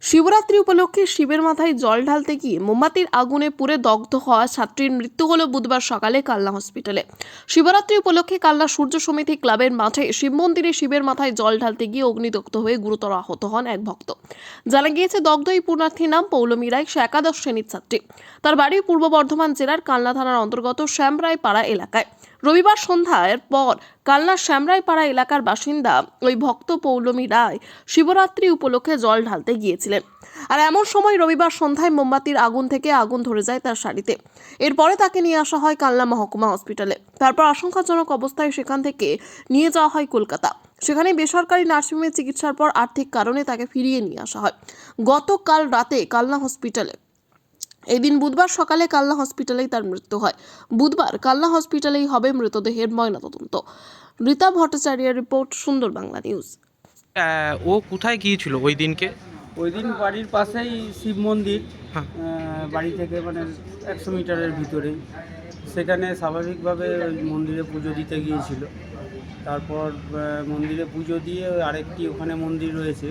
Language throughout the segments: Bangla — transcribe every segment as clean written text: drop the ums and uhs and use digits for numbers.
শিবরাত্রি উপলক্ষে শিবের মাথায় জল ঢালতে গিয়ে মোমবাতির আগুনে পুড়ে দগ্ধ হওয়া ছাত্রীর মৃত্যু হলো বুধবার সকালে কালনা হসপিটালে। শিবরাত্রি উপলক্ষে কালনা সূর্য সমিতি ক্লাবের মাঠে শিব মন্দিরে শিবের মাথায় জল ঢালতে গিয়ে অগ্নিদগ্ধ হয়ে গুরুতর আহত হন এক ভক্ত। জানা গিয়েছে, দগ্ধ এই পুণ্যার্থীর নাম পৌলমী রায়, সে একাদশ শ্রেণীর ছাত্রী। তার বাড়ি পূর্ব বর্ধমান জেলার কালনা থানার অন্তর্গত শ্যামরায় পাড়া এলাকায়। রবিবার সন্ধ্যার পর কালনা শ্যামরায় পাড়া এলাকার বাসিন্দা ওই ভক্ত পৌলমী রায় শিবরাত্রি উপলক্ষে জল ঢালতে গিয়েছিলেন। আর এমন সময় রবিবার সন্ধ্যায় মোমবাতির আগুন থেকে আগুন ধরে যায় তার শাড়িতে। এরপরে তাকে নিয়ে আসা হয় কালনা মহকুমা হসপিটালে। তারপর আশঙ্কাজনক অবস্থায় সেখান থেকে নিয়ে যাওয়া হয় কলকাতা। সেখানে বেসরকারি নার্সিংহোমে চিকিৎসার পর আর্থিক কারণে তাকে ফিরিয়ে নিয়ে আসা হয় গতকাল রাতে কালনা হসপিটালে। এদিন বুধবার সকালে কালনা হসপিটালেই তার মৃত্যু হয়। বুধবার কালনা হসপিটালেই হবে মৃতদেহের ময়নাতদন্ত। রীতা ভট্টাচার্যের রিপোর্ট, সুন্দর বাংলা নিউজ। ও কোথায় গিয়েছিল ওই দিনকে? ওই দিন বাড়ির পাশেই শিব মন্দির, হ্যাঁ। বাড়ি থেকে মানে 100 মিটারের ভিতরেই। সেখানে স্বাভাবিকভাবে ওই মন্দিরে পুজো দিতে গিয়েছিল। তারপর মন্দিরে পুজো দিয়ে ওই আরেকটি ওখানে মন্দির রয়েছে,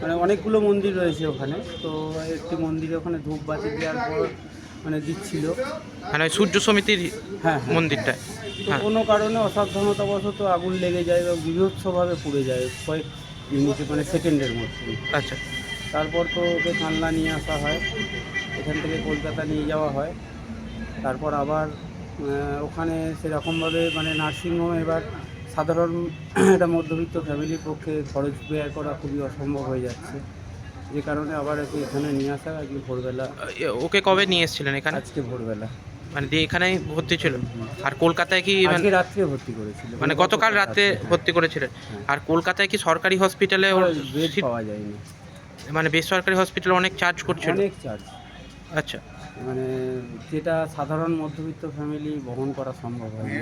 মানে অনেকগুলো মন্দির রয়েছে ওখানে। তো একটি মন্দিরে ওখানে ধূপবাতি দেওয়ার পর মানে দিচ্ছিল, মানে ওই সূর্য সমিতির হ্যাঁ মন্দিরটা। তো হ্যাঁ। কোনো কারণে অসাবধানতাবশত আগুন লেগে যায় এবং বীভৎসভাবে পুড়ে যায় কয়েক মিনিটে, মানে সেকেন্ডের মধ্যে। আচ্ছা। তারপর তো ওকে কালনা নিয়ে আসা হয়, এখান থেকে কলকাতা নিয়ে যাওয়া হয়। তারপর আবার ওখানে সেরকমভাবে মানে নার্সিংহোমে এবার সাধারণ একটা মধ্যবিত্ত ফ্যামিলির পক্ষে খরচ ব্যয় করা খুবই অসম্ভব হয়ে যাচ্ছে, যে কারণে আবার ওকে এখানে নিয়ে আসা আজকে ভোরবেলা। ওকে কবে নিয়ে এসেছিলেন এখানে? আজকে ভোরবেলা, মানে দিয়ে এখানেই ভর্তি ছিল? আর কলকাতায় কি আজকে রাত্রে ভর্তি করেছিল, মানে গতকাল রাতে ভর্তি করেছিলেন? হ্যাঁ। আর কলকাতায় কি সরকারি হসপিটালে ওর বেড সিট- পাওয়া যায়নি, মানে বেসরকারি হসপিটালে অনেক চার্জ করছিল? অনেক চার্জ, আচ্ছা। মানে যেটা সাধারণ মধ্যবিত্ত ফ্যামিলি বহন করা সম্ভব হয়নি,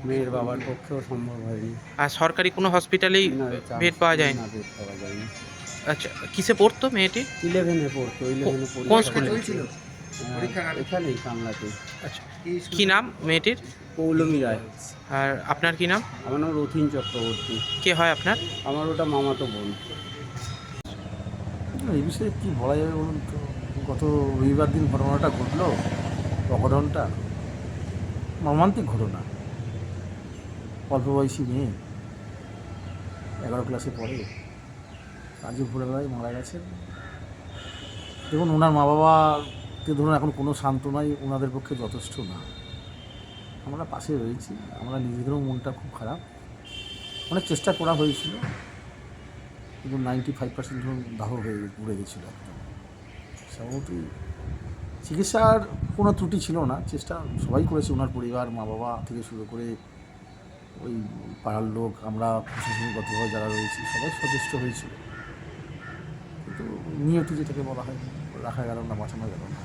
মেয়ের বাবার পক্ষেও সম্ভব হয়নি। আর সরকারি কোনো হসপিটালেই না, বেড পাওয়া যায়নি? না, বেড পাওয়া যায়নি। আচ্ছা, কিসে পড়তো মেয়েটি? 11-এ পড়তো, 11-এ কোন স্কুলে? এখানেই কামলাতে। আচ্ছা, কি নাম মেয়েটির? পৌলমী রায়। আর আপনার কি নাম? আমার নাম রথিন চক্রবর্তী। কে হয় আপনার? আমার ওটা মামাতো বোন। এই বিষয়ে কী বলা যাবে বলুন তো। গত রবিবার দিন ঘটনাটা ঘটলো, অঘটনটা মর্মান্তিক ঘটনা। অল্প বয়সী মেয়ে, 11 ক্লাসে পড়ে, আজকে ভোরবেলায় মারা গেছেন। দেখুন, ওনার মা বাবাকে ধরুন এখন কোনো সান্ত্বনাই ওনাদের পক্ষে যথেষ্ট না। আমরা পাশে রয়েছি, আমরা নিজেদেরও মনটা খুব খারাপ। অনেক চেষ্টা করা হয়েছিল, কিন্তু 95% ধরুন দাহ হয়ে উড়ে গেছিল একদম। স্বাভাবিকই চিকিৎসার কোনো ত্রুটি ছিল না, চেষ্টা সবাই করেছে, ওনার পরিবার, মা বাবা থেকে শুরু করে ওই পাড়ার লোক, আমরা প্রশাসনিকগতভাবে যারা রয়েছি সবাই সচেষ্ট হয়েছিল, কিন্তু নিয়তি যেটাকে বলা হয় রাখা গেল না, বাঁচানো গেল না।